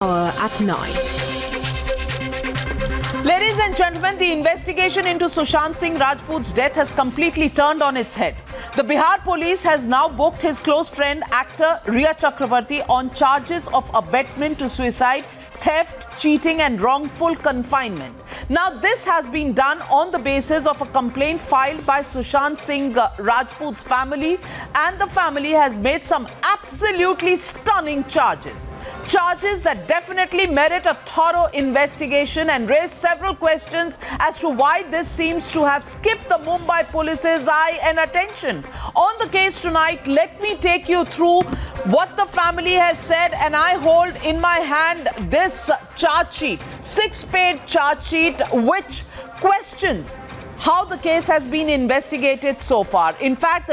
At 9. Ladies and gentlemen, the investigation into Sushant Singh Rajput's death has completely turned on its head. The Bihar police has now booked his close friend, actor Rhea Chakraborty, on charges of abetment to suicide, theft, cheating and wrongful confinement. Now, this has been done on the basis of a complaint filed by Sushant Singh Rajput's family, and the family has made some absolutely stunning charges. Charges that definitely merit a thorough investigation and raise several questions as to why this seems to have skipped the Mumbai Police's eye and attention. On the case tonight, let me take you through what the family has said, and I hold in my hand this charge sheet, 6-page charge sheet, which questions how the case has been investigated so far. In fact,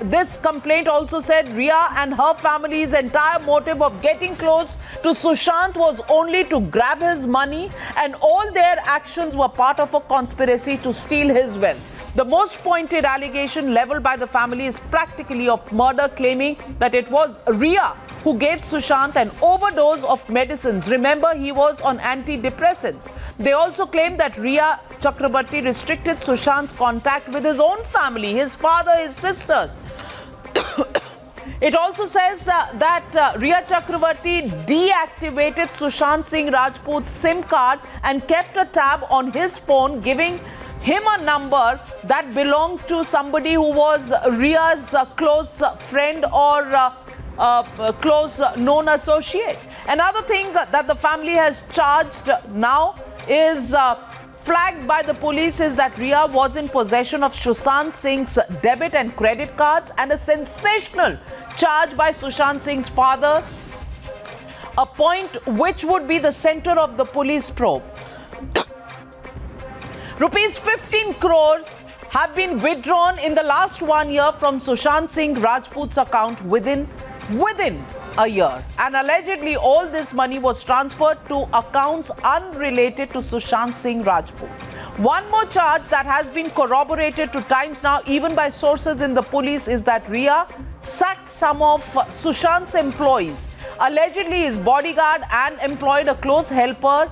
this complaint also said Rhea and her family's entire motive of getting close to Sushant was only to grab his money, and all their actions were part of a conspiracy to steal his wealth. The most pointed allegation leveled by the family is practically of murder, claiming that it was Rhea who gave Sushant an overdose of medicines. Remember, he was on antidepressants. They also claim that Rhea Chakraborty restricted Sushant's contact with his own family, his father, his sisters. It also says that Rhea Chakraborty deactivated Sushant Singh Rajput's SIM card and kept a tab on his phone, giving him a number that belonged to somebody who was Rhea's close friend or close known associate. Another thing that the family has charged now is flagged by the police is that Rhea was in possession of Sushant Singh's debit and credit cards, and a sensational charge by Sushant Singh's father, a point which would be the center of the police probe. Rupees 15 crores have been withdrawn in the last 1 year from Sushant Singh Rajput's account within a year. And allegedly, all this money was transferred to accounts unrelated to Sushant Singh Rajput. One more charge that has been corroborated to Times Now, even by sources in the police, is that Rhea sacked some of Sushant's employees, allegedly his bodyguard, and employed a close helper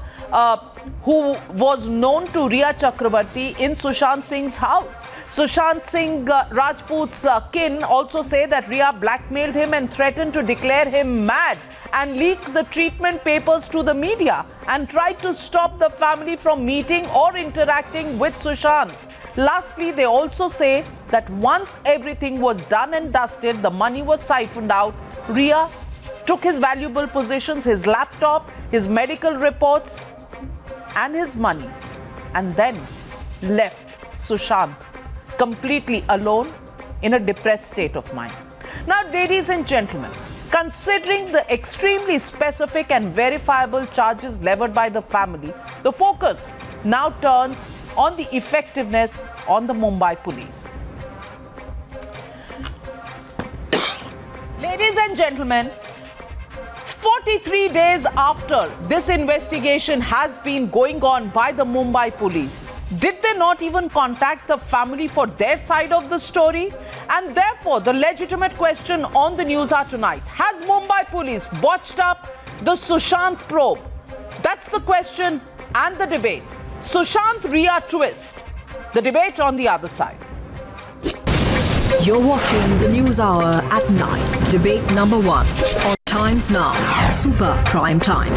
who was known to Rhea Chakraborty in Sushant Singh's house. Sushant Singh Rajput's kin also say that Rhea blackmailed him and threatened to declare him mad and leak the treatment papers to the media, and tried to stop the family from meeting or interacting with Sushant. Lastly, they also say that once everything was done and dusted, the money was siphoned out. Rhea took his valuable possessions, his laptop, his medical reports, and his money, and then left Sushant completely alone in a depressed state of mind. Now, ladies and gentlemen, considering the extremely specific and verifiable charges leveled by the family, the focus now turns on the effectiveness on the Mumbai police. Ladies and gentlemen, 43 days after this investigation has been going on by the Mumbai police, did they not even contact the family for their side of the story? And therefore, the legitimate question on the Newshour tonight: has Mumbai police botched up the Sushant probe? That's the question and the debate. Sushant Rhea twist. The debate on the other side. You're watching the Newshour at 9. Debate number 1 on Times Now, Super Prime Time.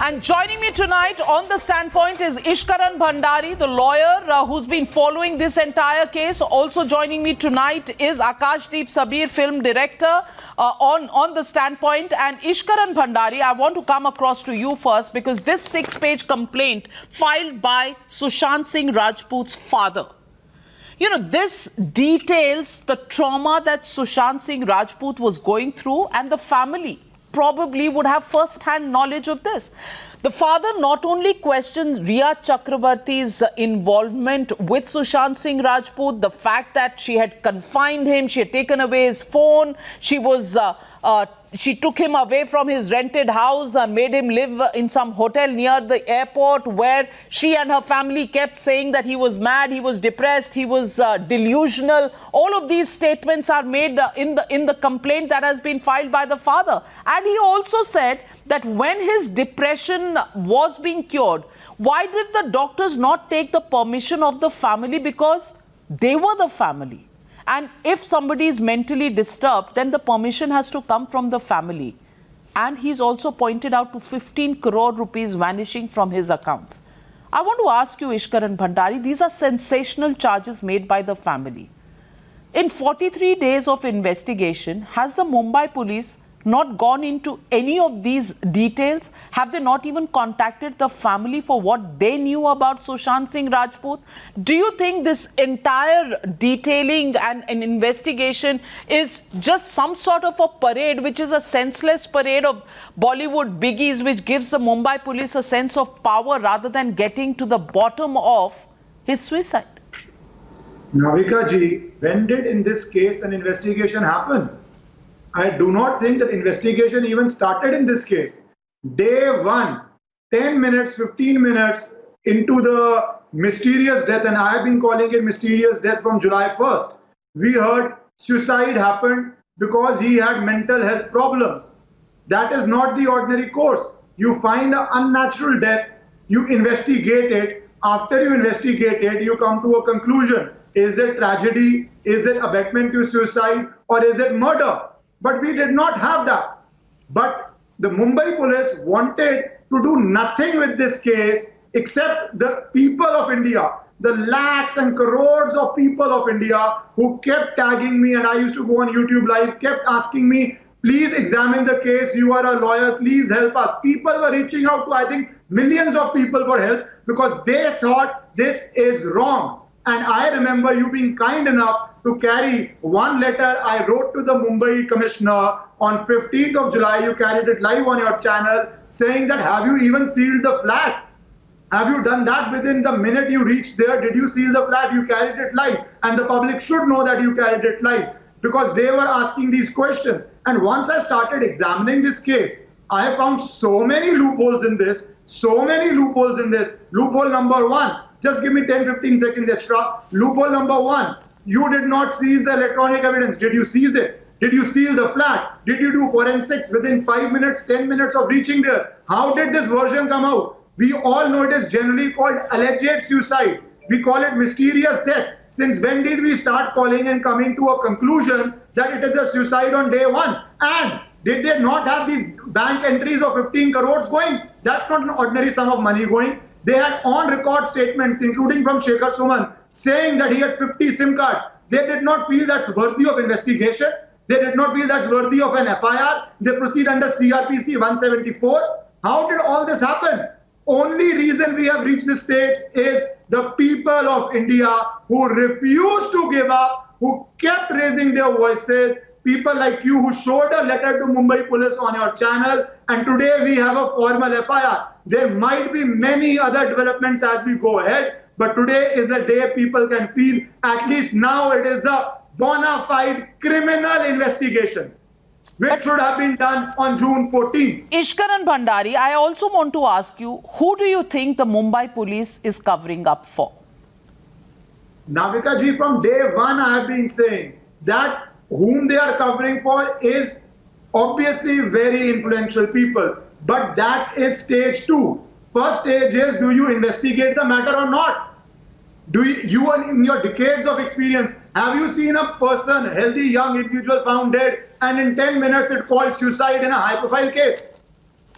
And joining me tonight on the standpoint is Ishkaran Bhandari, the lawyer who's been following this entire case. Also joining me tonight is Akashdeep Sabir, film director, on the standpoint. And Ishkaran Bhandari, I want to come across to you first, because this 6-page complaint filed by Sushant Singh Rajput's father, you know, this details the trauma that Sushant Singh Rajput was going through, and the family probably would have first-hand knowledge of this. The father not only questions Rhea Chakraborty's involvement with Sushant Singh Rajput, the fact that she had confined him, she had taken away his phone, she took him away from his rented house, made him live in some hotel near the airport where she and her family kept saying that he was mad, he was depressed, he was delusional. All of these statements are made in the complaint that has been filed by the father. And he also said that when his depression was being cured, why did the doctors not take the permission of the family? Because they were the family. And if somebody is mentally disturbed, then the permission has to come from the family. And he's also pointed out to 15 crore rupees vanishing from his accounts. I want to ask you, Ishkaran Bhandari, these are sensational charges made by the family. In 43 days of investigation, has the Mumbai Police not gone into any of these details? Have they not even contacted the family for what they knew about Sushant Singh Rajput? Do you think this entire detailing and an investigation is just some sort of a parade, which is a senseless parade of Bollywood biggies, which gives the Mumbai Police a sense of power rather than getting to the bottom of his suicide? Navika ji, when did in this case an investigation happen? I do not think that investigation even started in this case. Day one, 10 minutes, 15 minutes into the mysterious death, and I have been calling it mysterious death from July 1st. We heard suicide happened because he had mental health problems. That is not the ordinary course. You find an unnatural death, you investigate it. After you investigate it, you come to a conclusion. Is it tragedy? Is it abetment to suicide? Or is it murder? But we did not have that. But the Mumbai Police wanted to do nothing with this case except the people of India, the lakhs and crores of people of India who kept tagging me, and I used to go on YouTube Live, kept asking me, please examine the case, you are a lawyer, please help us. People were reaching out to, I think, millions of people for help because they thought this is wrong. And I remember you being kind enough to carry one letter I wrote to the Mumbai Commissioner on 15th of July. You carried it live on your channel saying that, have you even sealed the flat? Have you done that within the minute you reached there? Did you seal the flat? You carried it live. And the public should know that you carried it live because they were asking these questions. And once I started examining this case, I have found so many loopholes in this, Loophole number one, just give me 10-15 seconds extra. Loophole number one, you did not seize the electronic evidence. Did you seize it? Did you seal the flat? Did you do forensics within 5 minutes, 10 minutes of reaching there? How did this version come out? We all know it is generally called alleged suicide. We call it mysterious death. Since when did we start calling and coming to a conclusion that it is a suicide on day one? And did they not have these bank entries of 15 crores going? That's not an ordinary sum of money going. They had on-record statements, including from Shekhar Suman, saying that he had 50 SIM cards. They did not feel that's worthy of investigation. They did not feel that's worthy of an FIR. They proceed under CRPC 174. How did all this happen? Only reason we have reached this stage is the people of India who refused to give up, who kept raising their voices, people like you who showed a letter to Mumbai Police on your channel, and today we have a formal FIR. There might be many other developments as we go ahead, but today is a day people can feel, at least now it is a bona fide criminal investigation, which should have been done on June 14th. Ishkaran Bhandari, I also want to ask you, who do you think the Mumbai Police is covering up for? Navika ji, from day one I have been saying that whom they are covering for is obviously very influential people. But that is stage two. First stage is, do you investigate the matter or not? Do you in your decades of experience, have you seen a person, healthy young individual found dead, and in 10 minutes it called suicide in a high-profile case?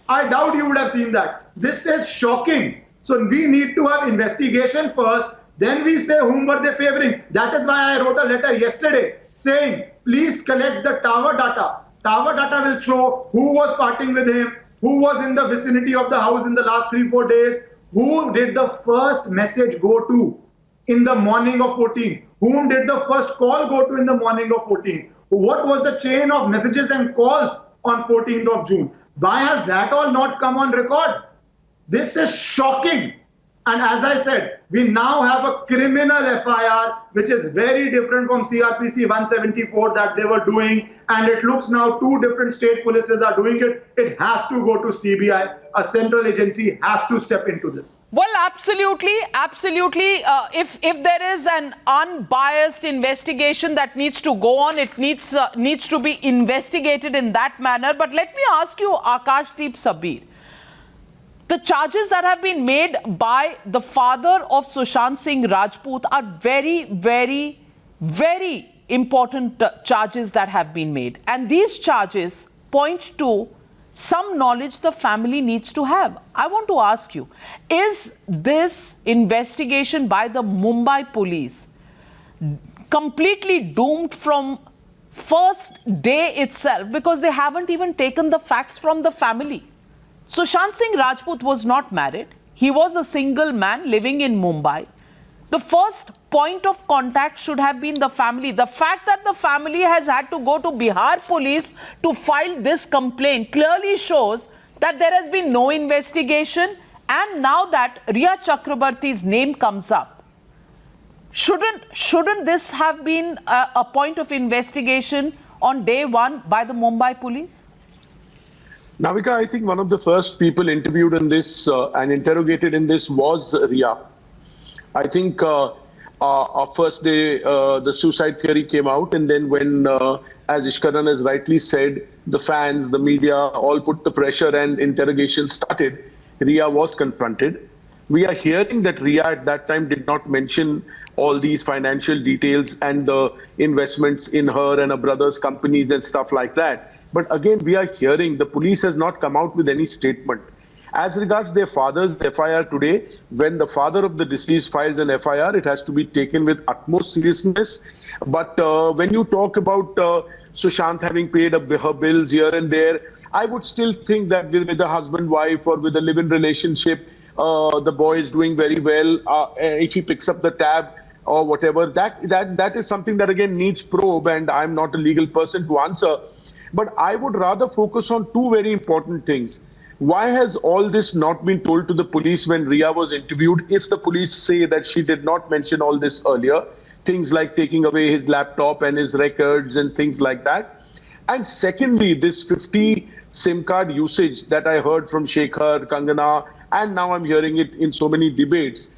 I doubt you would have seen that. This is shocking. So we need to have investigation first, then we say whom were they favoring. That is why I wrote a letter yesterday saying, please collect the tower data. Tower data will show who was partying with him, who was in the vicinity of the house in the last 3-4 days, who did the first message go to in the morning of 14, whom did the first call go to in the morning of 14, what was the chain of messages and calls on 14th of June. Why has that all not come on record? This is shocking. And as I said, we now have a criminal FIR, which is very different from CRPC 174 that they were doing. And it looks now 2 different state polices are doing it. It has to go to CBI. A central agency has to step into this. Well, absolutely, absolutely. If there is an unbiased investigation that needs to go on, it needs to be investigated in that manner. But let me ask you, Akashdeep Sabir, the charges that have been made by the father of Sushant Singh Rajput are very, very, very important charges that have been made. And these charges point to some knowledge the family needs to have. I want to ask you, is this investigation by the Mumbai Police completely doomed from first day itself because they haven't even taken the facts from the family? Sushant Singh Rajput was not married. He was a single man living in Mumbai. The first point of contact should have been the family. The fact that the family has had to go to Bihar police to file this complaint clearly shows that there has been no investigation. And now that Rhea Chakraborty's name comes up, shouldn't this have been a point of investigation on day one by the Mumbai police? Navika, I think one of the first people interviewed in this and interrogated in this was Rhea. I think our first day, the suicide theory came out, and then when, as Ishkaran has rightly said, the fans, the media all put the pressure and interrogation started, Rhea was confronted. We are hearing that Rhea at that time did not mention all these financial details and the investments in her and her brother's companies and stuff like that. But again, we are hearing the police has not come out with any statement. As regards their father's FIR today, when the father of the deceased files an FIR, it has to be taken with utmost seriousness. But when you talk about Sushant having paid her bills here and there, I would still think that with a husband-wife or with a live-in relationship, the boy is doing very well. If he picks up the tab or whatever, that is something that again needs probe, and I'm not a legal person to answer. But I would rather focus on 2 very important things. Why has all this not been told to the police when Rhea was interviewed, if the police say that she did not mention all this earlier? Things like taking away his laptop and his records and things like that. And secondly, this 50 SIM card usage that I heard from Shekhar, Kangana, and now I'm hearing it in so many debates.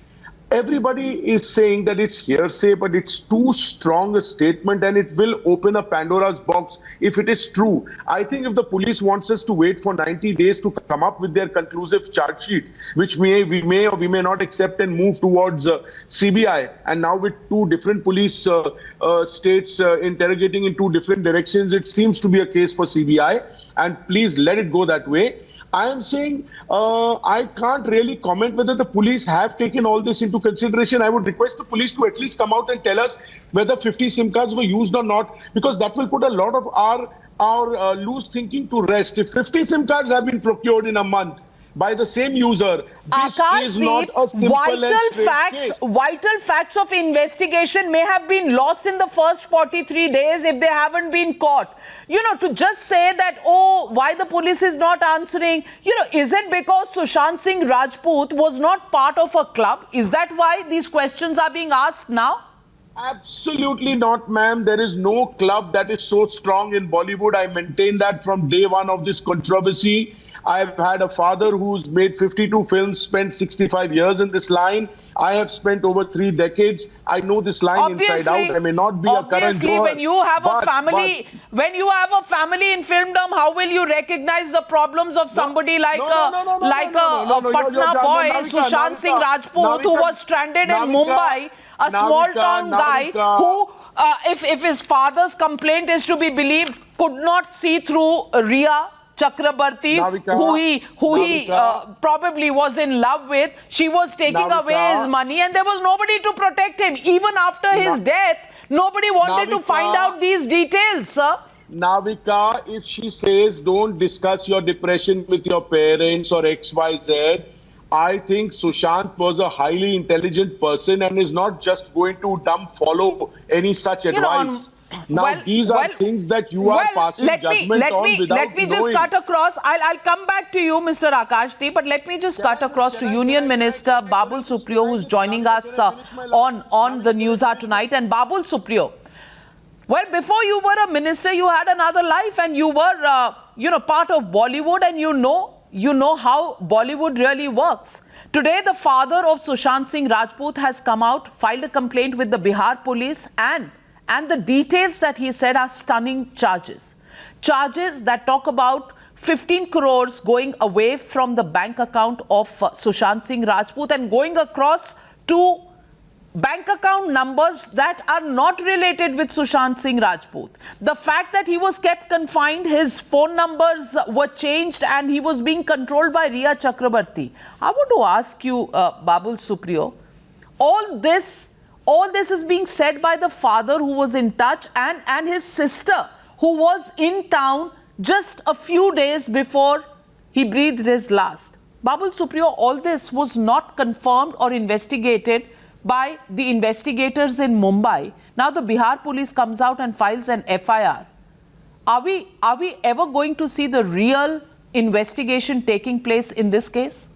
Everybody is saying that it's hearsay, but it's too strong a statement and it will open a Pandora's box if it is true. I think if the police wants us to wait for 90 days to come up with their conclusive charge sheet, which we may or we may not accept and move towards CBI, and now with 2 different police states interrogating in 2 different directions, it seems to be a case for CBI, and please let it go that way. I am saying I can't really comment whether the police have taken all this into consideration. I would request the police to at least come out and tell us whether 50 SIM cards were used or not, because that will put a lot of our loose thinking to rest. If 50 SIM cards have been procured in a month by the same user, this is not a simple vital facts of investigation may have been lost in the first 43 days if they haven't been caught. You know, to just say that, oh, why the police is not answering, you know, is it because Sushant Singh Rajput was not part of a club? Is that why these questions are being asked now? Absolutely not, ma'am. There is no club that is so strong in Bollywood. I maintain that from day one of this controversy. I've had a father who's made 52 films, spent 65 years in this line. I have spent over 3 decades. I know this line inside out. I may not be a current Johar, when you have a family, when you have a family in filmdom, how will you recognize the problems of somebody like a Patna boy, Sushant Singh Rajput, who was stranded in Mumbai, a small town guy who, if his father's complaint is to be believed, could not see through Rhea Chakraborty, who he probably was in love with. She was taking away his money and there was nobody to protect him. Even after his death, nobody wanted to find out these details, sir. Navika, if she says don't discuss your depression with your parents or XYZ, I think Sushant was a highly intelligent person and is not just going to follow any such advice. Now, these are things that you are passing judgment on without Let me just cut across. I'll come back to you, Mr. Akashdeep, but let me just cut across to Union Minister Babul Supriyo, who's joining us on the Newshour tonight. And Babul Supriyo, well, before you were a minister, you had another life, and you were, part of Bollywood, and you know how Bollywood really works. Today, the father of Sushant Singh Rajput has come out, filed a complaint with the Bihar police, and the details that he said are stunning charges. Charges that talk about 15 crores going away from the bank account of Sushant Singh Rajput and going across to bank account numbers that are not related with Sushant Singh Rajput. The fact that he was kept confined, his phone numbers were changed, and he was being controlled by Rhea Chakraborty. I want to ask you, Babul Supriyo, all this is being said by the father who was in touch and his sister who was in town just a few days before he breathed his last. Babul Supriyo, all this was not confirmed or investigated by the investigators in Mumbai. Now the Bihar police comes out and files an FIR. Are we ever going to see the real investigation taking place in this case?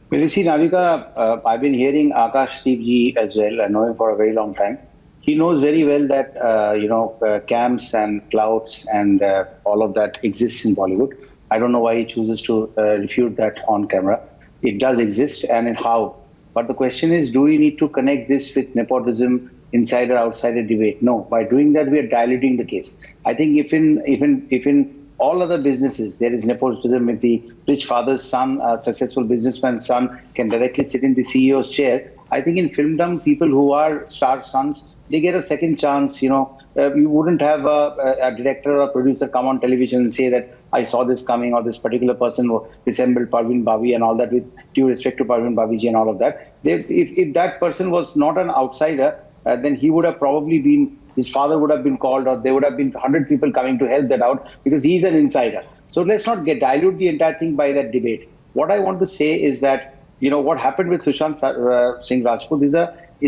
Well, you see, Navika, I've been hearing Akashdeep ji as well. I know him for a very long time. He knows very well that, camps and clouds and all of that exists in Bollywood. I don't know why he chooses to refute that on camera. It does exist, and in how. But the question is, do we need to connect this with nepotism, insider-outsider debate? No. By doing that, we are diluting the case. I think if in all other businesses, there is nepotism. If the rich father's son, a successful businessman's son, can directly sit in the CEO's chair, I think in filmdom, people who are star sons, they get a second chance. You wouldn't have a director or a producer come on television and say that I saw this coming, or this particular person resembled Parveen Bavi and all that, with due respect to Parveen Bhaviji and all of that. If that person was not an outsider, then he would have probably been, his father would have been called, or there would have been 100 people coming to help that out, because he's an insider. So let's not dilute the entire thing by that debate. What I want to say is that, what happened with Sushant Singh Rajput is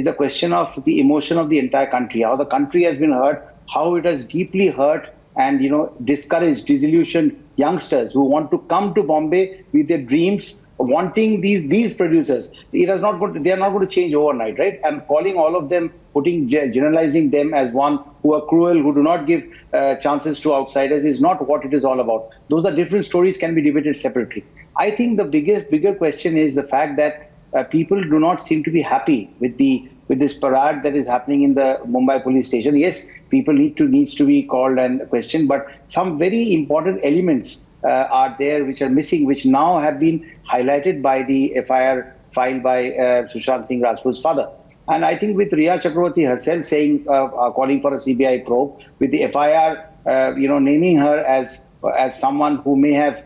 a question of the emotion of the entire country, how the country has been hurt, how it has deeply hurt and, discouraged, disillusioned youngsters who want to come to Bombay with their dreams, wanting these producers. They are not going to change overnight, right? And calling all of them, generalizing them as one who are cruel, who do not give chances to outsiders, is not what it is all about. Those are different stories, can be debated separately. I think the bigger question is the fact that people do not seem to be happy with this parade that is happening in the Mumbai police station. Yes, people needs to be called and questioned, but some very important elements are there which are missing, which now have been highlighted by the FIR filed by Sushant Singh Rajput's father. And I think with Rhea Chakraborty herself saying, calling for a CBI probe, with the FIR, naming her as someone who may have,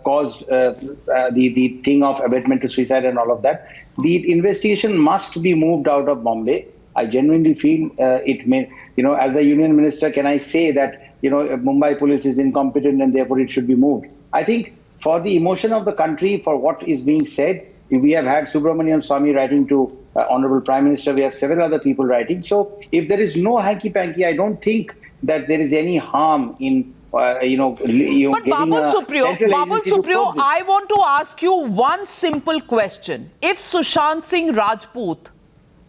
caused the thing of abetment to suicide and all of that, the investigation must be moved out of Bombay. I genuinely feel it may, as a union minister, can I say that, Mumbai police is incompetent and therefore it should be moved? I think for the emotion of the country, for what is being said, we have had Subramanian Swamy writing to Honorable Prime Minister. We have several other people writing. So if there is no hanky-panky, I don't think that there is any harm in, But Babul Supriyo, I want to ask you one simple question. If Sushant Singh Rajput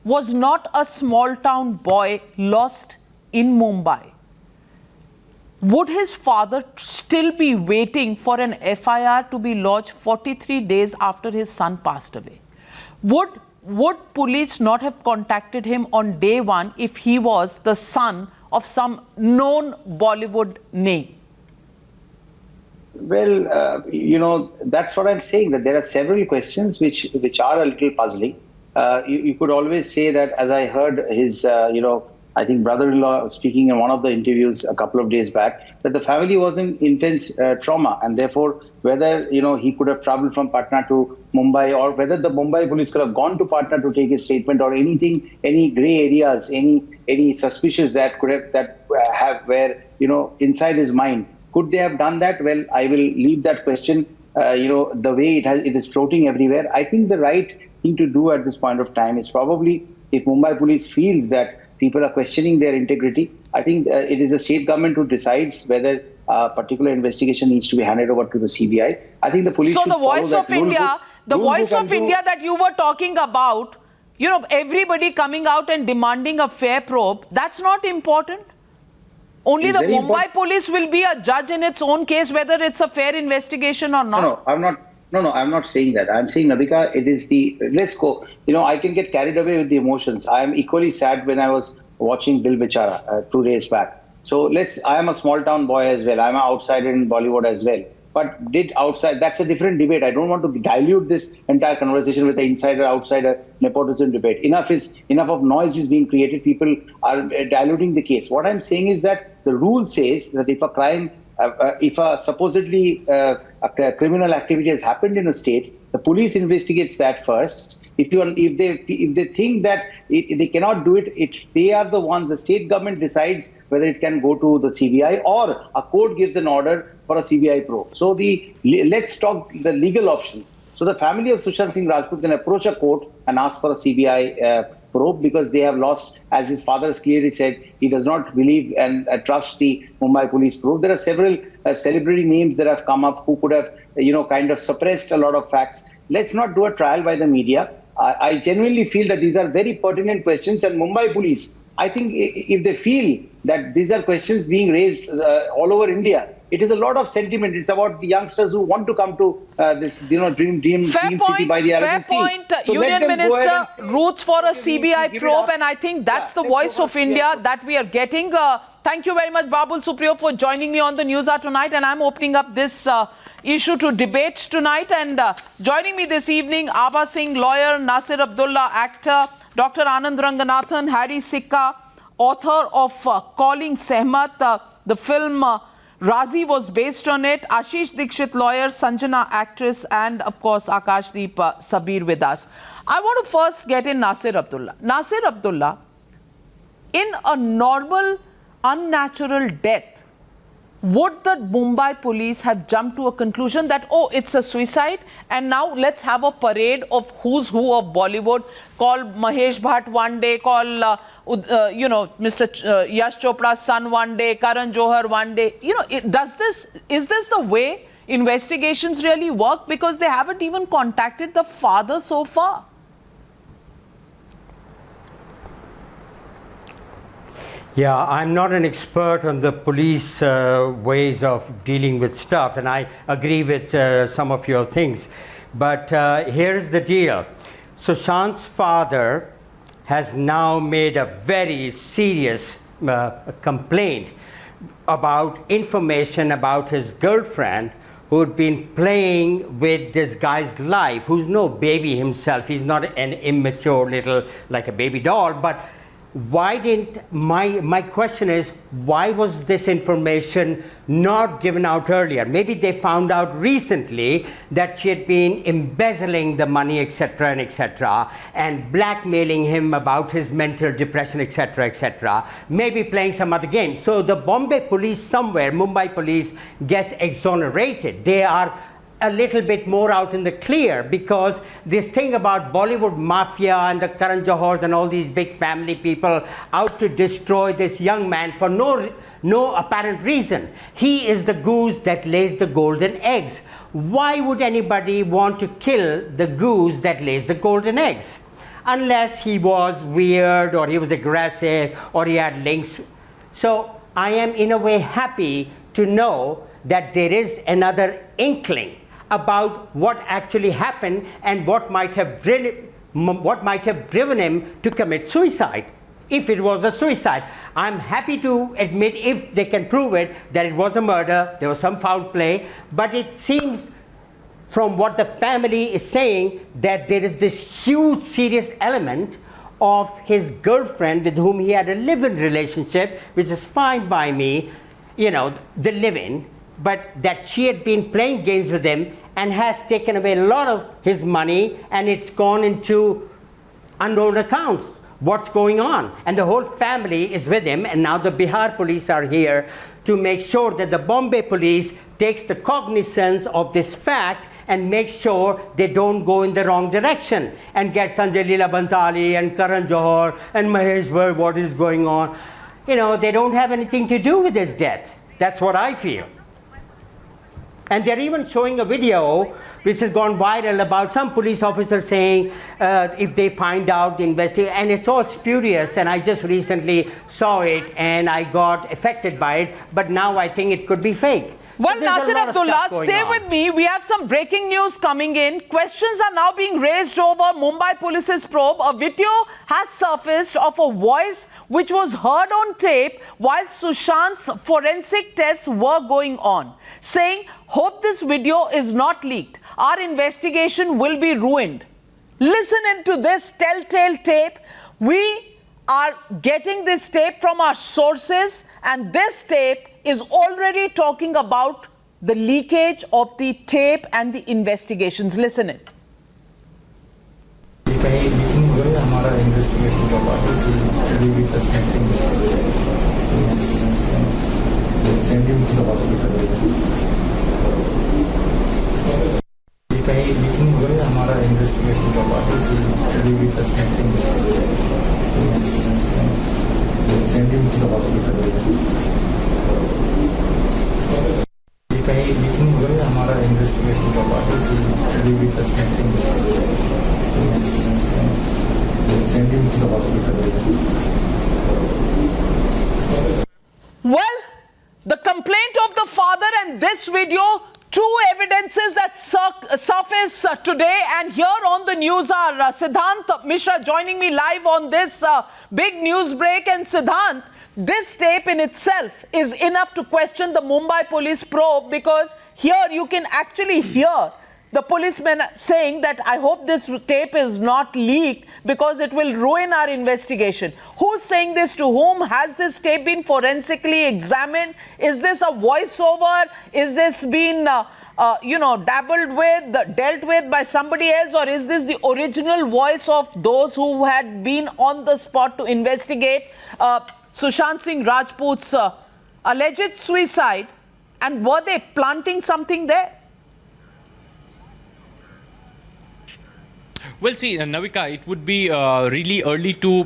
was not a small-town boy lost in Mumbai, would his father still be waiting for an FIR to be lodged 43 days after his son passed away? Would police not have contacted him on day one if he was the son of some known Bollywood name? Well, that's what I'm saying, that there are several questions which are a little puzzling. You could always say that, as I heard his, I think brother-in-law speaking in one of the interviews a couple of days back, that the family was in intense trauma, and therefore whether, he could have traveled from Patna to Mumbai, or whether the Mumbai police could have gone to Patna to take his statement, or anything, any grey areas, any suspicions that could have where, inside his mind. Could they have done that? Well, I will leave that question, the way it is floating everywhere. I think the right thing to do at this point of time is probably, if Mumbai police feels that people are questioning their integrity. I think it is the state government who decides whether a particular investigation needs to be handed over to the CBI. I think the police So should the Voice follow of that rule India, book. the Rule Voice book of and India that you were talking about, you know, everybody coming out and demanding a fair probe, that's not important. Only It's the very Mumbai important. police will be a judge in its own case, whether it's a fair investigation or not. No, I'm not. No, I'm not saying that. I'm saying, Navika, it is the, let's go. You know, I can get carried away with the emotions. I am equally sad when I was watching Dil Bechara 2 days back. So I am a small town boy as well. I'm an outsider in Bollywood as well. But that's a different debate. I don't want to dilute this entire conversation with the insider-outsider nepotism debate. Enough of noise is being created. People are diluting the case. What I'm saying is that the rule says that if a crime, if a supposedly a criminal activity has happened in a state, the police investigates that first. If they think that they cannot do it, they are the ones. The state government decides whether it can go to the CBI or a court gives an order for a CBI probe. So let's talk the legal options. So the family of Sushant Singh Rajput can approach a court and ask for a CBI probe because they have lost, as his father has clearly said, he does not believe and trust the Mumbai Police probe. There are several celebrity names that have come up who could have, kind of suppressed a lot of facts. Let's not do a trial by the media. I genuinely feel that these are very pertinent questions, and Mumbai Police, I think if they feel that these are questions being raised all over India, it is a lot of sentiment. It's about the youngsters who want to come to this, dream city by the Fair Arabian Sea. point. So Union Minister roots for a okay, CBI probe, and I think that's the Voice of India that we are getting. Thank you very much, Babul Supriyo, for joining me on the News Hour tonight, and I'm opening up this issue to debate tonight. And joining me this evening, Abha Singh, lawyer, Nasir Abdullah, actor, Dr. Anand Ranganathan, Harry Sikka, author of Calling Sehmat, the film Razi was based on it, Ashish Dikshit, lawyer, Sanjana, actress, and of course Akashdeep Sabir with us. I want to first get in Nasir Abdullah. Nasir Abdullah, in a normal, unnatural death, would the Mumbai police have jumped to a conclusion that, oh, it's a suicide, and now let's have a parade of who's who of Bollywood, call Mahesh Bhatt one day, call, Mr. Yash Chopra's son one day, Karan Johar one day. Is this the way investigations really work? Because they haven't even contacted the father so far. Yeah, I'm not an expert on the police ways of dealing with stuff, and I agree with some of your things. But here's the deal. Sushant's father has now made a very serious complaint about information about his girlfriend who'd been playing with this guy's life, who's no baby himself. He's not an immature little, like a baby doll, but why didn't, my question is, why was this information not given out earlier? Maybe they found out recently that she had been embezzling the money, etc., and blackmailing him about his mental depression, etc., maybe playing some other game. So the Bombay police somewhere, Mumbai police, gets exonerated. They are a little bit more out in the clear, because this thing about Bollywood mafia and the Karan Johars and all these big family people out to destroy this young man for no apparent reason. He is the goose that lays the golden eggs. Why would anybody want to kill the goose that lays the golden eggs? Unless he was weird, or he was aggressive, or he had links. So I am in a way happy to know that there is another inkling about what actually happened and what might have driven him to commit suicide, if it was a suicide. I'm happy to admit, if they can prove it, that it was a murder, there was some foul play, but it seems from what the family is saying that there is this huge serious element of his girlfriend with whom he had a live-in relationship, which is fine by me, the live-in, but that she had been playing games with him and has taken away a lot of his money, and it's gone into unknown accounts. What's going on? And the whole family is with him, and now the Bihar police are here to make sure that the Bombay police takes the cognizance of this fact and make sure they don't go in the wrong direction and get Sanjay Leela Bhansali and Karan Johar and Mahesh Bhatt, what is going on. You know, they don't have anything to do with his death. That's what I feel. And they're even showing a video which has gone viral about some police officer saying if they find out the investigation, and it's all spurious, and I just recently saw it and I got affected by it, but now I think it could be fake. Well, There's a Nasir lot of Abdullah, stuff going stay on. with me. We have some breaking news coming in. Questions are now being raised over Mumbai Police's probe. A video has surfaced of a voice which was heard on tape while Sushant's forensic tests were going on, saying, "Hope this video is not leaked. Our investigation will be ruined." Listen into this telltale tape. We are getting this tape from our sources, and this tape is already talking about the leakage of the tape and the investigations. Listen it. कहीं leaking हो गई हमारा investigation का part है भी suspending sending का possibility है कहीं लीकिंग हो गई हमारा इन्वेस्टिगेशन का पार्ट है भी सस्पेंडिंग सेंडिंग का पॉसिबिलिटी है कहीं लीकिंग हो गई हमारा इन्वेस्टिगेशन का पार्ट है भी suspending Well, the complaint of the father and this video, two evidences that surface today, and here on the news are Siddhant Mishra joining me live on this big news break. And Siddhant, this tape in itself is enough to question the Mumbai Police probe, because here you can actually hear the policemen saying that I hope this tape is not leaked because it will ruin our investigation. Who's saying this to whom? Has this tape been forensically examined? Is this a voiceover? Is this been, dabbled with, dealt with by somebody else? Or is this the original voice of those who had been on the spot to investigate Sushant Singh Rajput's alleged suicide? And were they planting something there? Well, see, Navika, it would be really early to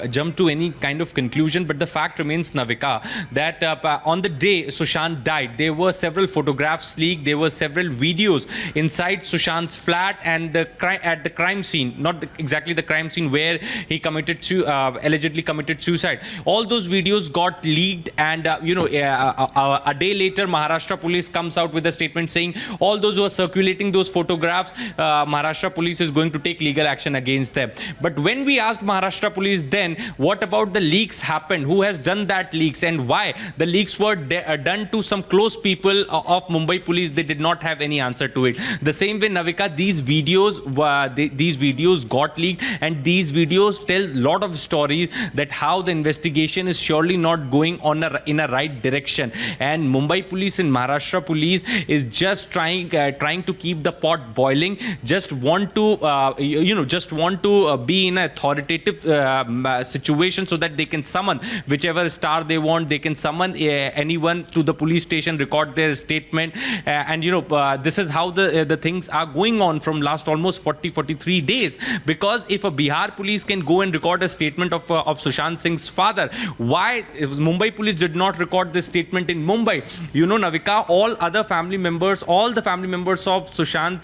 jump to any kind of conclusion, but the fact remains, Navika, that on the day Sushant died, there were several photographs leaked, there were several videos inside Sushant's flat and at the crime scene, not exactly the crime scene where he allegedly committed suicide. All those videos got leaked, and a day later, Maharashtra Police comes out with a statement saying all those who are circulating those photographs, Maharashtra Police is going to take legal action against them. But when we asked Maharashtra Police then, what about the leaks happened? Who has done that leaks and why? The leaks were done to some close people of Mumbai Police. They did not have any answer to it. The same way, Navika, these videos got leaked, and these videos tell a lot of stories that how the investigation is surely not going in a right direction. And Mumbai Police and Maharashtra Police is just trying to keep the pot boiling, just want to be in an authoritative situation so that they can summon whichever star they want. They can summon anyone to the police station, record their statement, this is how the things are going on from last almost 43 days. Because if a Bihar police can go and record a statement of Sushant Singh's father, why if Mumbai Police did not record this statement in Mumbai? Navika, all the family members of Sushant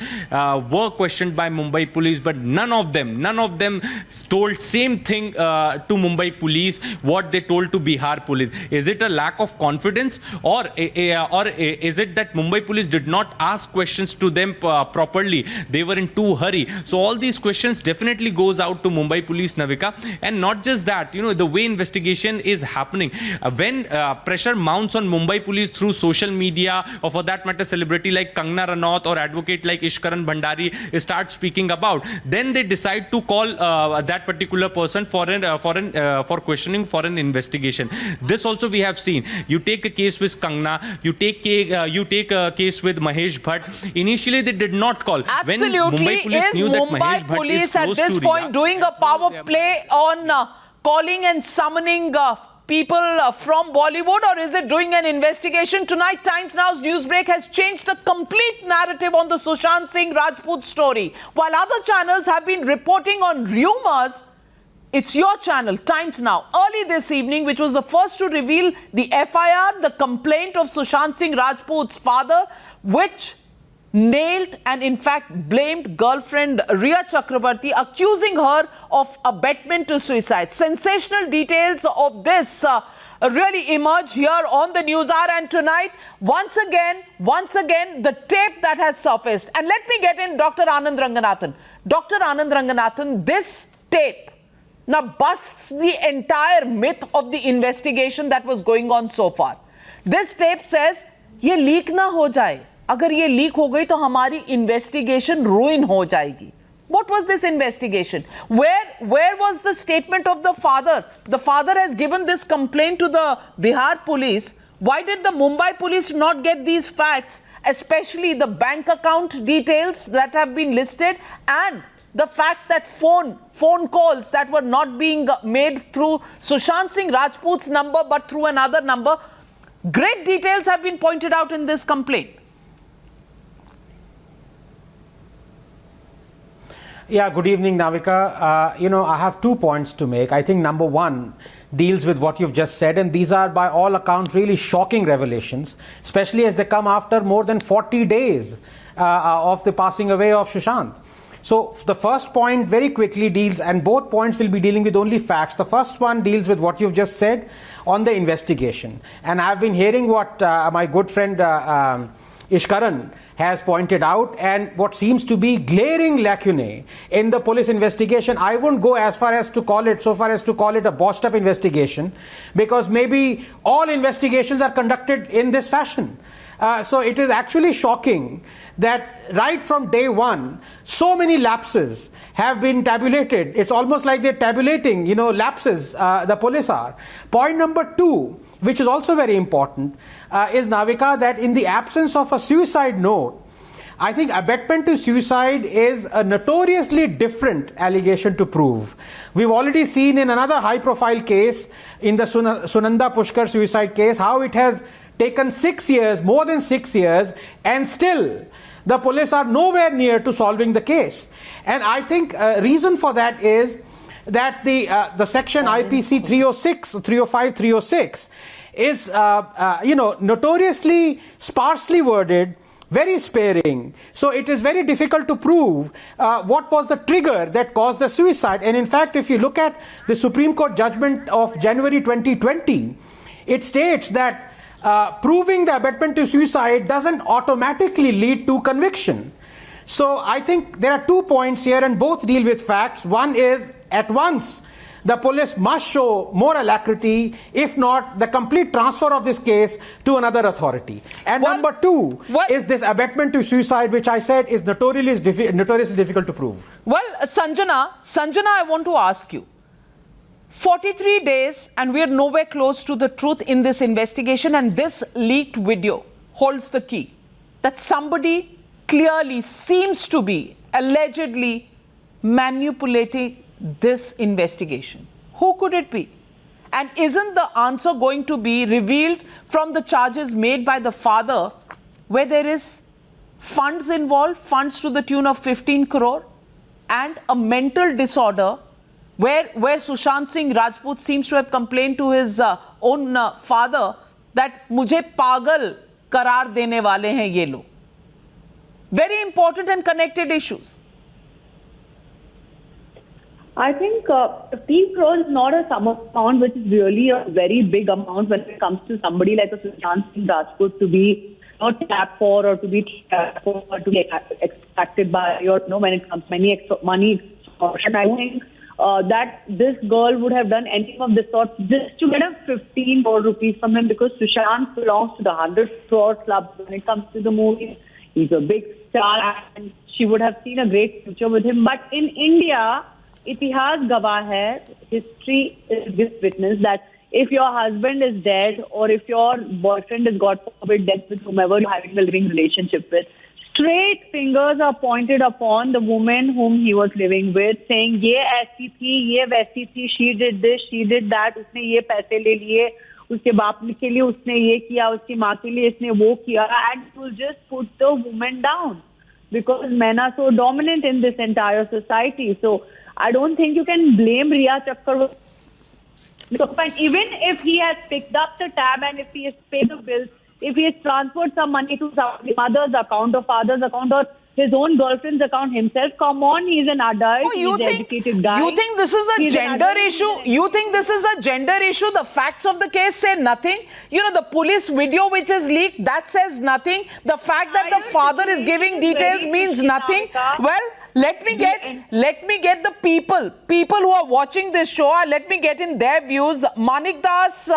were questioned by Mumbai Police, but none of them told same thing to Mumbai Police what they told to Bihar Police. Is it a lack of confidence, or is it that Mumbai Police did not ask questions to them properly? They were in too hurry. So all these questions definitely goes out to Mumbai Police, Navika. And not just that, the way investigation is happening, when pressure mounts on Mumbai Police through social media, or for that matter celebrity like Kangana Ranaut or advocate like Ishkaran Bhandari start speaking about, then they decide to call that particular person for questioning, for an investigation. This also we have seen. You take a case with Kangana, you take a case with Mahesh Bhatt. Initially they did not call. Absolutely. When Mumbai Police knew that Mahesh Bhatt Police is at close this to point Rhea, doing a power play on calling and summoning people from Bollywood, or is it doing an investigation? Tonight, Times Now's Newsbreak has changed the complete narrative on the Sushant Singh Rajput story. While other channels have been reporting on rumors, it's your channel, Times Now, early this evening, which was the first to reveal the FIR, the complaint of Sushant Singh Rajput's father, which nailed and in fact blamed girlfriend Rhea Chakraborty, accusing her of abetment to suicide. Sensational details of this really emerge here on the NewsHour, and tonight, once again, the tape that has surfaced. And let me get in Dr. Anand Ranganathan. Dr. Anand Ranganathan, this tape now busts the entire myth of the investigation that was going on so far. This tape says, ये leak ना हो जाए. अगर ये leak हो गई तो हमारी investigation ruin हो जाएगी. What was this investigation? Where was the statement of the father? The father has given this complaint to the Bihar police. Why did the Mumbai police not get these facts, especially the bank account details that have been listed, and the fact that phone calls that were not being made through Sushant Singh Rajput's number but through another number? Great details have been pointed out in this complaint. Yeah, good evening, Navika. I have 2 points to make. I think number one deals with what you've just said, and these are by all accounts really shocking revelations, especially as they come after more than 40 days of the passing away of Sushant. So the first point very quickly deals, and both points will be dealing with only facts. The first one deals with what you've just said on the investigation. And I've been hearing what my good friend Ishkaran has pointed out, and what seems to be glaring lacunae in the police investigation. I won't go as far as to call it a botched up investigation, because maybe all investigations are conducted in this fashion. So it is actually shocking that right from day one, so many lapses have been tabulated. It's almost like they're tabulating, lapses, the police are. Point number two, which is also very important, is, Navika, that in the absence of a suicide note, I think abetment to suicide is a notoriously different allegation to prove. We've already seen in another high-profile case, in the Sunanda Pushkar suicide case, how it has taken 6 years, more than 6 years, and still the police are nowhere near to solving the case. And I think a reason for that is that the section IPC 306, 305, 306 is, notoriously sparsely worded, very sparing. So it is very difficult to prove what was the trigger that caused the suicide. And in fact, if you look at the Supreme Court judgment of January 2020, it states that proving the abetment to suicide doesn't automatically lead to conviction. So I think there are 2 points here, and both deal with facts. One is, at once, the police must show more alacrity, if not the complete transfer of this case to another authority. And number two is this abetment to suicide, which I said is notoriously difficult to prove. Well, Sanjana, I want to ask you. 43 days and we are nowhere close to the truth in this investigation, and this leaked video holds the key that somebody clearly seems to be allegedly manipulating this investigation. Who could it be? And isn't the answer going to be revealed from the charges made by the father, where there is funds involved, funds to the tune of 15 crore, and a mental disorder where Sushant Singh Rajput seems to have complained to his own father that mujhe pagal karar dene wale hain ye log. Very important and connected issues. I think 15 crores is not a sum amount which is really a very big amount when it comes to somebody like a Sushant Singh Rajput to be not tapped for, or to be tapped for, or to be extracted by, or when it comes to money extortion. I think that this girl would have done anything of this sort just to get a 15 crore rupees from him, because Sushant belongs to the 100 crore club when it comes to the movies. He's a big star and she would have seen a great future with him. But in India, itihas gawah hai, history is this witness that if your husband is dead, or if your boyfriend has got forbid death with whomever you're having a living relationship with, straight fingers are pointed upon the woman whom he was living with, saying, ye aisi thi, ye waisi thi, she did this, she did that, usne ye paise le liye, uske baap ke liye usne ye kiya, uski maa ke liye isne wo kiya, and to just put the woman down because men are so dominant in this entire society. So I don't think you can blame Rhea Chakraborty. Even if he has picked up the tab and if he has paid the bills, if he has transferred some money to some mother's account or father's account or his own girlfriend's account himself, come on, he's an adult, he's an educated guy. You think this is a gender issue? You think this is a gender issue? The facts of the case say nothing. You know, the police video which is leaked, that says nothing. The fact that the father is giving details means nothing. Well, let me get the people who are watching this show, let me get in their views. Manik Das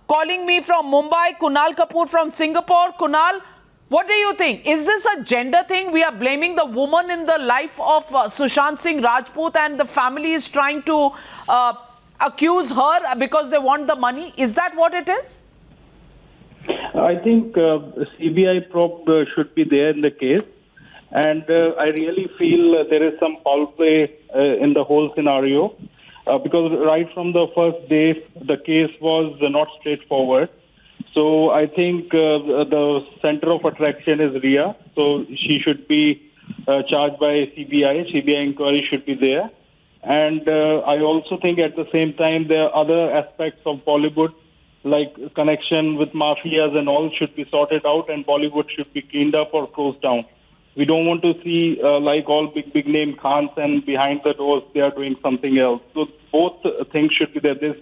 calling me from Mumbai, Kunal Kapoor from Singapore. Kunal, what do you think? Is this a gender thing? We are blaming the woman in the life of Sushant Singh Rajput and the family is trying to accuse her because they want the money. Is that what it is? I think CBI probe should be there in the case. And I really feel there is some foul play in the whole scenario because right from the first day, the case was not straightforward. So I think the center of attraction is Rhea. So she should be charged by CBI. CBI inquiry should be there. And I also think at the same time, there are other aspects of Bollywood, like connection with mafias and all, should be sorted out and Bollywood should be cleaned up or closed down. We don't want to see like all big name Khans and behind the doors they are doing something else. So both things should be there. This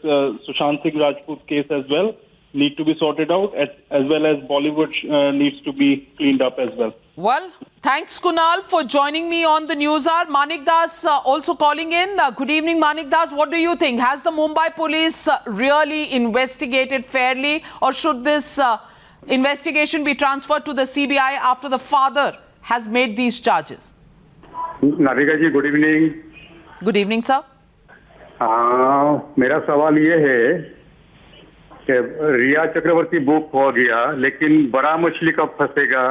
Sushant Singh Rajput case as well need to be sorted out as well as Bollywood needs to be cleaned up as well. Well, thanks Kunal for joining me on the News Hour. Manik Das also calling in. Good evening Manik Das. What do you think? Has the Mumbai Police really investigated fairly or should this investigation be transferred to the CBI after the father has made these charges? Navika ji, good evening. Good evening, sir. मेरा सवाल ये है कि रिया चक्रवर्ती book हो गया लेकिन बड़ा मछली कब फंसेगा?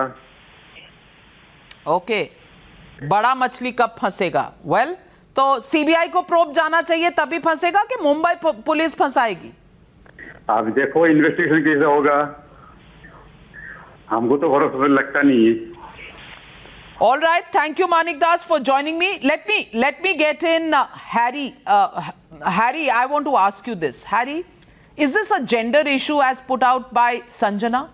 ओके, बड़ा मछली कब फंसेगा? वेल, तो सीबीआई को प्रोब जाना चाहिए तभी फंसेगा कि मुंबई पुलिस फंसाएगी? आप देखो इन्वेस्टिगेशन कैसे होगा, हमको तो भरोसा लगता नहीं है. All right, thank you Manik Das for joining me. Let me get in Harry. Harry, I want to ask you this. Harry, is this a gender issue as put out by Sanjana?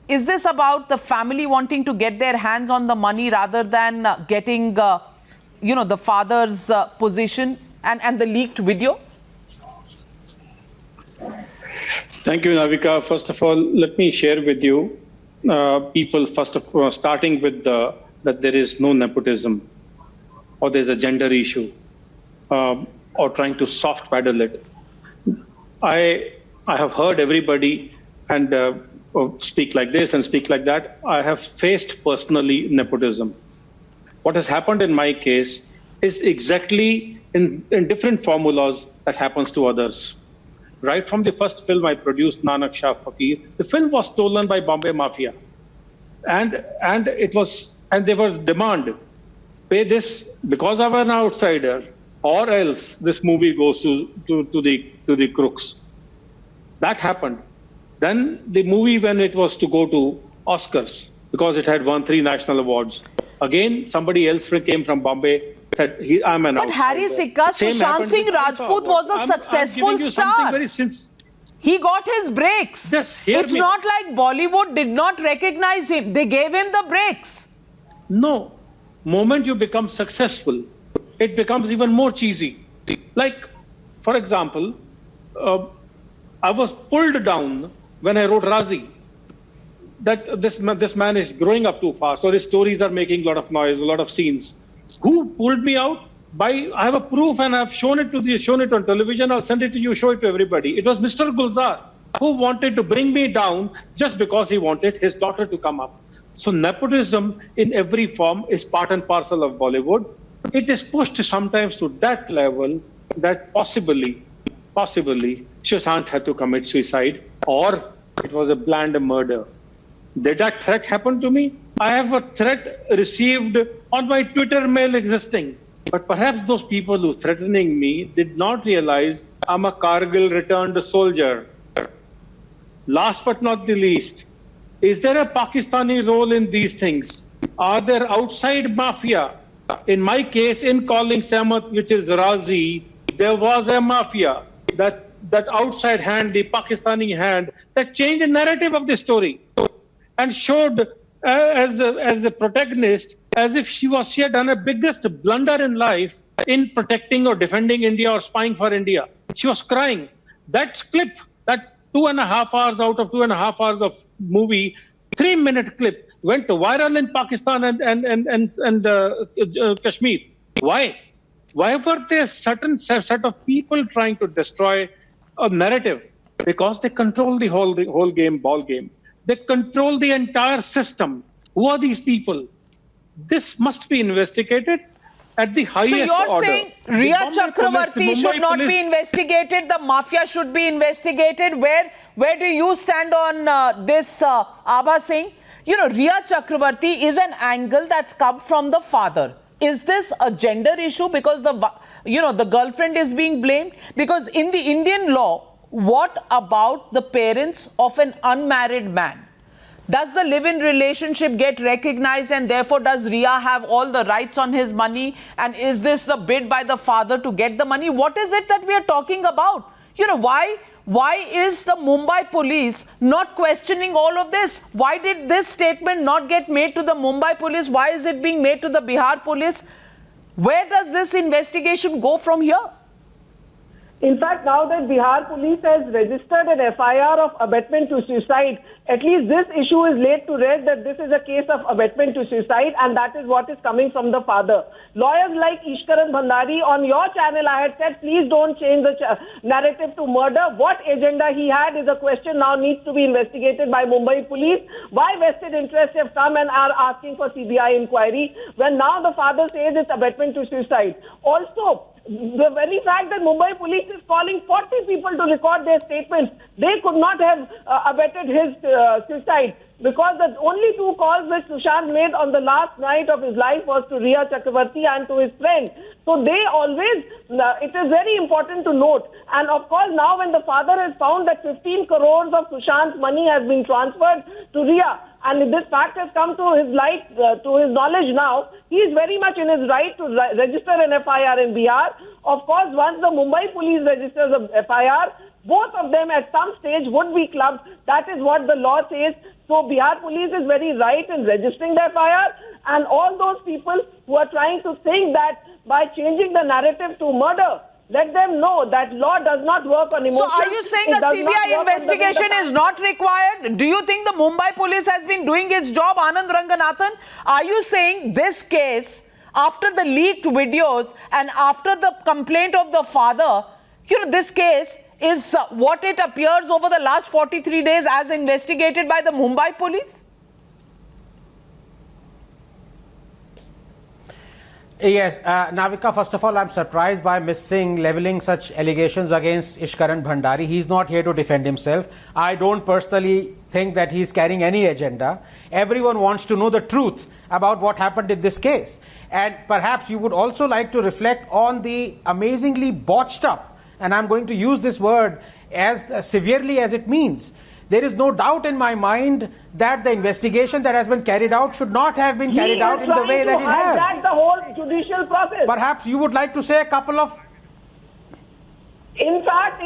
Is this about the family wanting to get their hands on the money rather than getting, the father's position and the leaked video? Thank you, Navika. First of all, let me share with you, people, first of all, starting with that there is no nepotism or there's a gender issue or trying to soft pedal it. I have heard everybody and speak like this and speak like that. I have faced personally nepotism. What has happened in my case is exactly in different formulas that happens to others. Right from the first film I produced, Nanak Shah Fakir, the film was stolen by Bombay Mafia. And there was demand, pay this because I'm an outsider, or else this movie goes to the crooks. That happened. Then the movie, when it was to go to Oscars, because it had won 3 national awards, again somebody else came from Bombay, said, I'm an outsider. But Harry Sikka, Sushant Singh Rajput was a successful star. He got his breaks. It's not like Bollywood did not recognize him. They gave him the breaks. No. Moment you become successful, it becomes even more cheesy. Like, for example, I was pulled down when I wrote Razi, that this man is growing up too fast, or his stories are making a lot of noise, a lot of scenes. Who pulled me out? I have a proof and I've shown it on television. I'll send it to you, show it to everybody. It was Mr. Gulzar who wanted to bring me down just because he wanted his daughter to come up. So nepotism in every form is part and parcel of Bollywood. It is pushed sometimes to that level that possibly Sushant had to commit suicide, or it was a planned murder. Did that threat happen to me? I have a threat received on my Twitter mail existing. But perhaps those people who threatening me did not realize I'm a Kargil returned soldier. Last but not the least, is there a Pakistani role in these things? Are there outside mafia? In my case, in calling Samat, which is Razi, there was a mafia, that outside hand, the Pakistani hand, that changed the narrative of the story and showed as the protagonist as if she had done a biggest blunder in life in protecting or defending India or spying for India. She was crying. That clip, that 2.5 hours out of 2.5 hours of movie, 3-minute clip, went viral in Pakistan and Kashmir. Why? Why were there certain set of people trying to destroy a narrative? Because they control the whole ball game. They control the entire system. Who are these people? This must be investigated at the highest order. So you're saying Rhea Chakraborty should not be investigated, the mafia should be investigated. Where do you stand on this, Abha Singh? You know, Rhea Chakraborty is an angle that's come from the father. Is this a gender issue because the girlfriend is being blamed? Because in the Indian law, what about the parents of an unmarried man? Does the live-in relationship get recognized, and therefore does Rhea have all the rights on his money? And is this the bid by the father to get the money? What is it that we are talking about? You know, why is the Mumbai police not questioning all of this? Why did this statement not get made to the Mumbai police? Why is it being made to the Bihar police? Where does this investigation go from here? In fact, now that Bihar police has registered an FIR of abetment to suicide, at least this issue is laid to rest that this is a case of abetment to suicide, and that is what is coming from the father. Lawyers like Ishkaran Bhandari, on your channel I had said, please don't change the narrative to murder. What agenda he had is a question now needs to be investigated by Mumbai police. Why vested interests have come and are asking for CBI inquiry when now the father says it's abetment to suicide. Also, the very fact that Mumbai police is calling 40 people to record their statements, they could not have abetted his suicide, because the only 2 calls which Sushant made on the last night of his life was to Rhea Chakraborty and to his friend. So they always, it is very important to note. And of course, now when the father has found that 15 crores of Sushant's money has been transferred to Rhea, and this fact has come to his light, to his knowledge now, he is very much in his right to register an FIR in Bihar. Of course, once the Mumbai police registers a FIR, both of them at some stage would be clubbed. That is what the law says. So Bihar police is very right in registering the FIR, and all those people who are trying to think that by changing the narrative to murder, let them know that law does not work on emotions. So are you saying a CBI investigation is not required? Do you think the Mumbai police has been doing its job, Anand Ranganathan? Are you saying this case, after the leaked videos and after the complaint of the father, you know, this case is what it appears over the last 43 days as investigated by the Mumbai police? Yes, Navika, first of all, I'm surprised by Ms. Singh leveling such allegations against Ishkaran Bhandari. He's not here to defend himself. I don't personally think that he's carrying any agenda. Everyone wants to know the truth about what happened in this case. And perhaps you would also like to reflect on the amazingly botched up, and I'm going to use this word as severely as it means. There is no doubt in my mind that the investigation that has been carried out should not have been carried out in the way that it has. That's the whole judicial process. Perhaps you would like to say a couple of... In fact,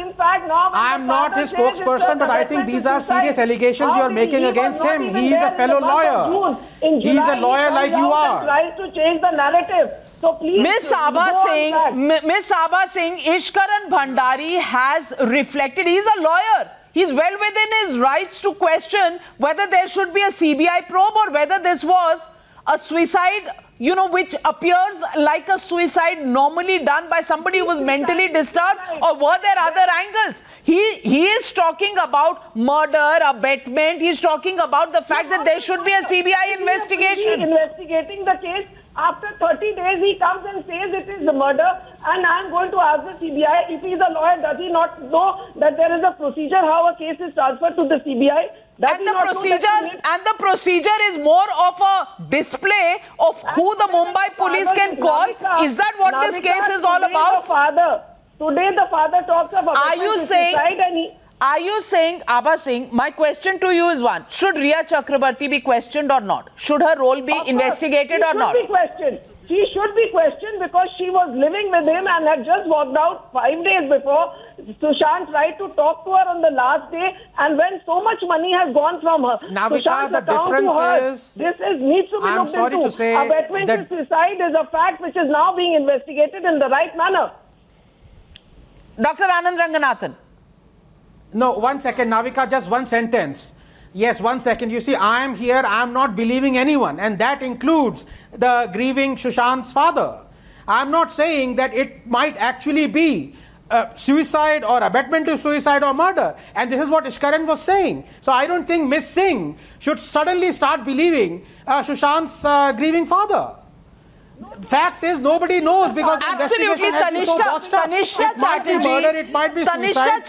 now... I am not his spokesperson, but I think these are serious allegations you are making against him. He is a fellow lawyer. He is a lawyer like you are. Tries to change the narrative. So please, Miss Abha Singh, Ishkaran Bhandari has reflected. He's a lawyer. He's well within his rights to question whether there should be a CBI probe or whether this was a suicide, you know, which appears like a suicide normally done by somebody who was mentally disturbed, or were there other angles? He is talking about murder, abetment. He's talking about the fact that there should be a CBI investigation. Investigating the case. After 30 days, he comes and says it is the murder, and I am going to ask the CBI, if he is a lawyer, does he not know that there is a procedure how a case is transferred to the CBI? That is not true. And the procedure is more of a display of who the Mumbai police can call. Is that what this case is all about? Today the father talks of Are you saying, Abha Singh, my question to you is one, should Rhea Chakraborty be questioned or not? Should her role be investigated or not? She should be questioned. She should be questioned because she was living with him and had just walked out 5 days before. Sushant tried to talk to her on the last day, and when so much money has gone from her, Navika, the difference is, this needs to be looked into. To say abetment to suicide is a fact which is now being investigated in the right manner. Dr. Anand Ranganathan. No, 1 second, Navika, just one sentence. Yes, 1 second. You see, I am here, I am not believing anyone, and that includes the grieving Sushant's father. I am not saying that it might actually be suicide or abetment to suicide or murder. And this is what Ishkaran was saying. So I don't think Miss Singh should suddenly start believing Sushant's grieving father. Fact is, nobody knows because the investigation has been so botched up. Tanisha Chatterjee, murder, it might be suicide,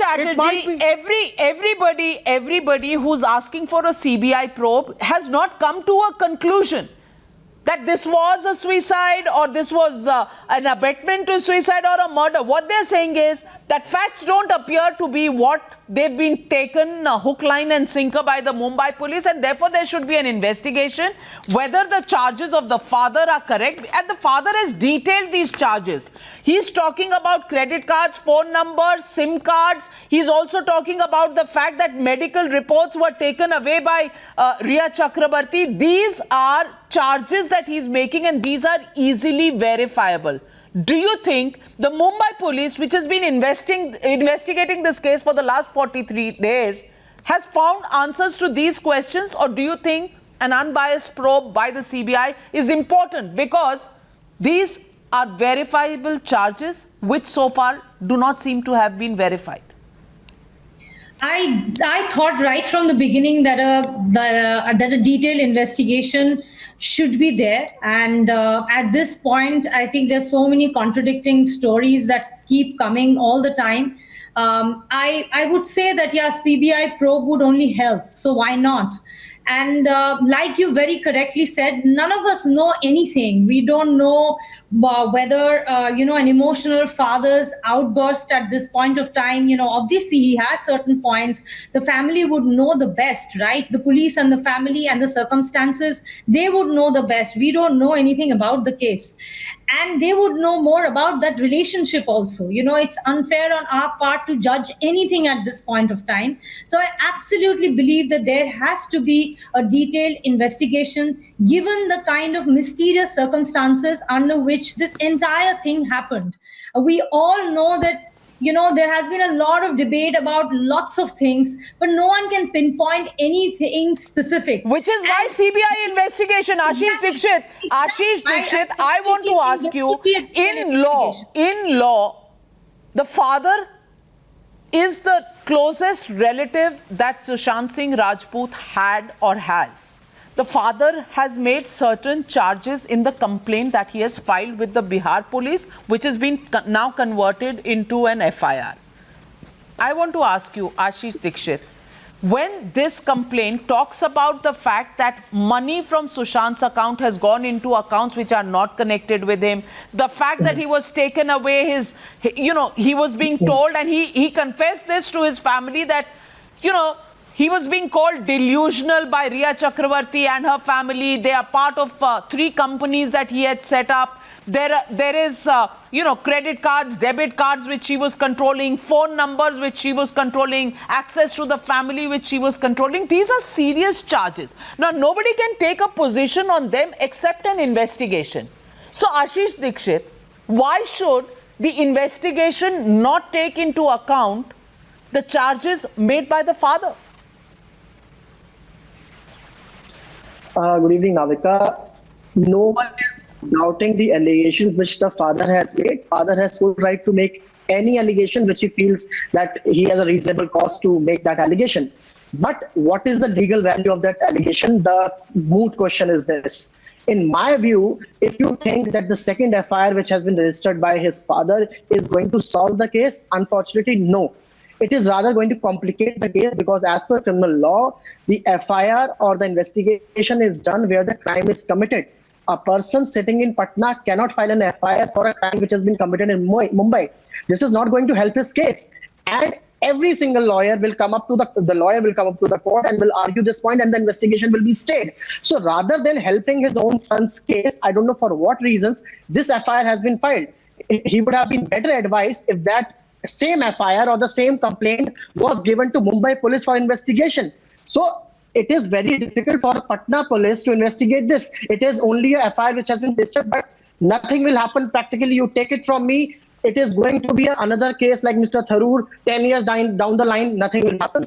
everybody who's asking for a CBI probe has not come to a conclusion that this was a suicide or this was an abetment to suicide or a murder. What they're saying is that facts don't appear to be what they've been taken hook, line and sinker by the Mumbai police, and therefore there should be an investigation whether the charges of the father are correct. And the father has detailed these charges. He's talking about credit cards, phone numbers, SIM cards. He's also talking about the fact that medical reports were taken away by Rhea Chakraborty. These are charges that he's making, and these are easily verifiable. Do you think the Mumbai police, which has been investigating this case for the last 43 days, has found answers to these questions, or do you think an unbiased probe by the CBI is important because these are verifiable charges which so far do not seem to have been verified? I thought right from the beginning that a detailed investigation should be there, and at this point I think there's so many contradicting stories that keep coming all the time. I would say that CBI probe would only help, so why not? And like you very correctly said, none of us know anything. We don't know whether, an emotional father's outburst at this point of time, obviously he has certain points. The family would know the best, right? The police and the family and the circumstances, they would know the best. We don't know anything about the case. And they would know more about that relationship also. It's unfair on our part to judge anything at this point of time. So I absolutely believe that there has to be a detailed investigation, given the kind of mysterious circumstances under which this entire thing happened. We all know that there has been a lot of debate about lots of things, but no one can pinpoint anything specific. Which is why CBI investigation, Ashish Dikshit, I want to ask you, in law, the father is the closest relative that Sushant Singh Rajput had or has. The father has made certain charges in the complaint that he has filed with the Bihar police, which has been now converted into an FIR. I want to ask you, Ashish Dikshit, when this complaint talks about the fact that money from Sushant's account has gone into accounts which are not connected with him, the fact that he was taken away, he was being told, and he confessed this to his family that, he was being called delusional by Rhea Chakraborty and her family. They are part of 3 companies that he had set up. There is, credit cards, debit cards which she was controlling, phone numbers which she was controlling, access to the family which she was controlling. These are serious charges. Now, nobody can take a position on them except an investigation. So, Ashish Dikshit, why should the investigation not take into account the charges made by the father? Good evening, Navika. No one is doubting the allegations which the father has made. Father has full right to make any allegation which he feels that he has a reasonable cause to make that allegation. But what is the legal value of that allegation? The moot question is this. In my view, if you think that the second FIR which has been registered by his father is going to solve the case, unfortunately, no. it is rather going to complicate the case, because as per criminal law, the FIR or the investigation is done where the crime is committed. A person sitting in Patna cannot file an FIR for a crime which has been committed in Mumbai. This is not going to help his case. And every single lawyer will come up to the lawyer will come up to the court and will argue this point, and the investigation will be stayed. So rather than helping his own son's case, I don't know for what reasons, this FIR has been filed. He would have been better advised if that same FIR or the same complaint was given to Mumbai Police for investigation. So it is very difficult for Patna Police to investigate this. It is only a FIR which has been registered, but nothing will happen practically. You take it from me, it is going to be another case like Mr. Tharoor. 10 years down the line, nothing will happen.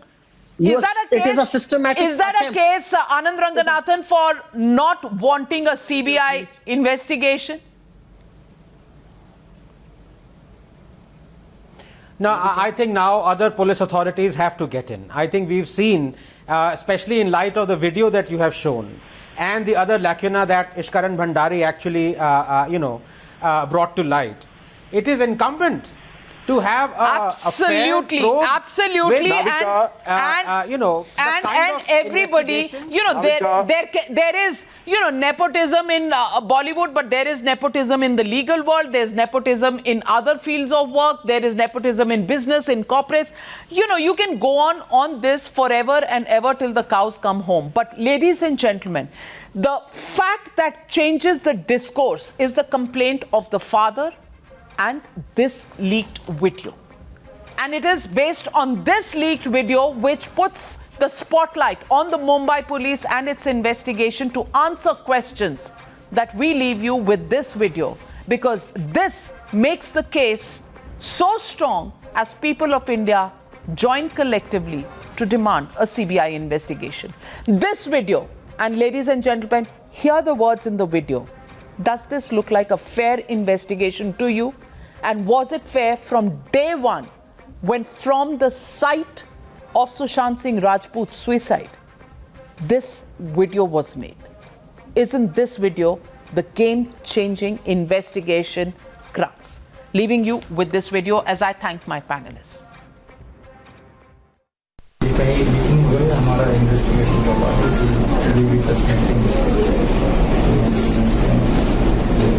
Is that a case? It is a systematic Is that attempt. a case, Anand Ranganathan, for not wanting a CBI investigation? No, I think now other police authorities have to get in. I think we've seen, especially in light of the video that you have shown, and the other lacuna that Ishkaran Bhandari actually, brought to light. It is incumbent to have a fair probe absolutely, with, and everybody, there is, nepotism in Bollywood, but there is nepotism in the legal world, there's nepotism in other fields of work, there is nepotism in business, in corporates. You can go on this forever and ever till the cows come home. But ladies and gentlemen, the fact that changes the discourse is the complaint of the father and this leaked video. And it is based on this leaked video which puts the spotlight on the Mumbai Police and its investigation to answer questions that we leave you with this video, because this makes the case so strong as people of India join collectively to demand a CBI investigation. This video, and ladies and gentlemen, hear the words in the video. Does this look like a fair investigation to you? And was it fair from day one, when from the site of Sushant Singh Rajput's suicide, this video was made? Isn't this video the game-changing investigation crux? Leaving you with this video as I thank my panelists.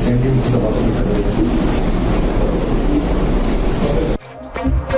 Send him to the hospital.